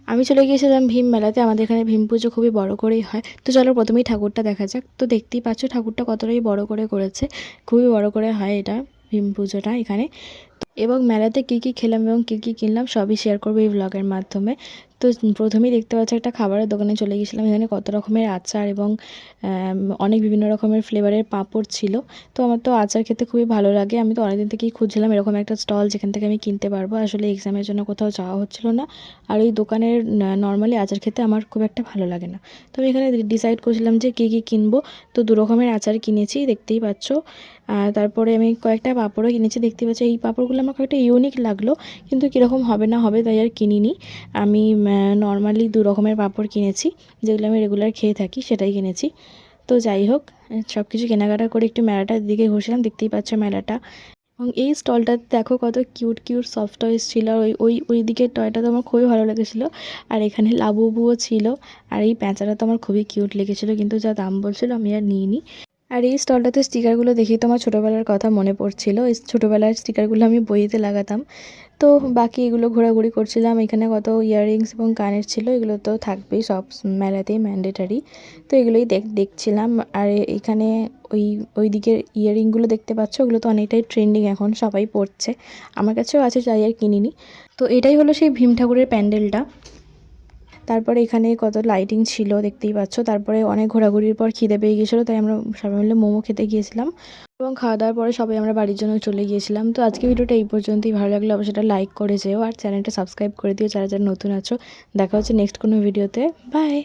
আমি চলে গিয়েছিলাম ভীম মেলাতে। আমাদের এখানে ভীম পুজো খুবই বড় করেই হয়। তো চলো প্রথমেই ঠাকুরটা দেখা যাক। তো দেখতেই পাচ্ছ ঠাকুরটা কতটাই বড় করে করেছে। খুবই বড় করে হয় এটা ভীম পুজোটা এখানে। এবং মেলাতে কী কী খেলাম এবং কী কী কিনলাম সবই শেয়ার করবো এই ব্লগের মাধ্যমে। তো প্রথমেই দেখতে পাচ্ছি একটা খাবারের দোকানে চলে গেছিলাম। এখানে কত রকমের আচার এবং অনেক বিভিন্ন রকমের ফ্লেভারের পাঁপড় ছিল। তো আমার তো আচার খেতে খুবই ভালো লাগে। আমি তো অনেকদিন থেকেই খুঁজছিলাম এরকম একটা স্টল যেখান থেকে আমি কিনতে পারবো। আসলে এক্সামের জন্য কোথাও যাওয়া হচ্ছিল না। আর ওই দোকানের নর্মালি আচার খেতে আমার খুব একটা ভালো লাগে না। তো আমি এখানে ডিসাইড করছিলাম যে কী কী কিনবো। তো দু রকমের আচার কিনেছি, দেখতেই পাচ্ছ। তারপরে আমি কয়েকটা পাঁপড়ও কিনেছি, দেখতে পাচ্ছি। এই পাঁপড়গুলো আমার কয়েকটা ইউনিক লাগলো, কিন্তু কীরকম হবে না হবে তাই আর কিনিনি। আমি নর্মালি দু রকমের পাঁপড় কিনেছি, যেগুলো আমি রেগুলার খেয়ে থাকি সেটাই কিনেছি। তো যাই হোক, সব কিছু কেনাকাটা করে একটু মেলাটার দিকে ঘুরছিলাম, দেখতেই পাচ্ছ মেলাটা। এবং এই স্টলটাতে দেখো কত কিউট কিউট সফট টয়েস ছিল। আর ওই দিকের টয়টা তো আমার খুবই ভালো লেগেছিলো। আর এখানে লাবুবুও ছিল। আর এই প্যাঁচাটা তো আমার খুবই কিউট লেগেছিলো, কিন্তু যা দাম বলছিল আমি আর নিইনি। আর এই স্টলটাতে স্টিকারগুলো দেখেই তো আমার ছোটোবেলার কথা মনে পড়ছিল। এই ছোটোবেলার স্টিকারগুলো আমি বইতে লাগাতাম। তো বাকি এগুলো ঘোরাঘুরি করছিলাম। এখানে কত ইয়াররিংস এবং কানের ছিল, এগুলো তো থাকবেই সব মেলাতেই ম্যান্ডেটারি। তো এগুলোই দেখছিলাম। আর এখানে ওই দিকের ইয়াররিংগুলো দেখতে পাচ্ছ, ওগুলো তো অনেকটাই ট্রেন্ডিং, এখন সবাই পরছে। আমার কাছেও আছে, তাই আর কিনিনি। তো এটাই হলো সেই ভীম ঠাকুরের প্যান্ডেলটা। তারপরে এখানে কত লাইটিং ছিল দেখতেই পাচ্ছ। তারপরে অনেক ঘোরাঘুরির পর খিদে পেয়ে গিয়েছিলো, তাই আমরা সবাই মিলে মোমো খেতে গিয়েছিলাম। এবং খাওয়া দাওয়ার পরে সবাই আমরা বাড়ির জন্য চলে গিয়েছিলাম। তো আজকে ভিডিওটা এই পর্যন্তই। ভালো লাগলে অবশ্যই সেটা লাইক করে যেও, আর চ্যানেলটা সাবস্ক্রাইব করে দিও যারা যারা নতুন আছো। দেখা হচ্ছে নেক্সট কোনো ভিডিওতে। বাই।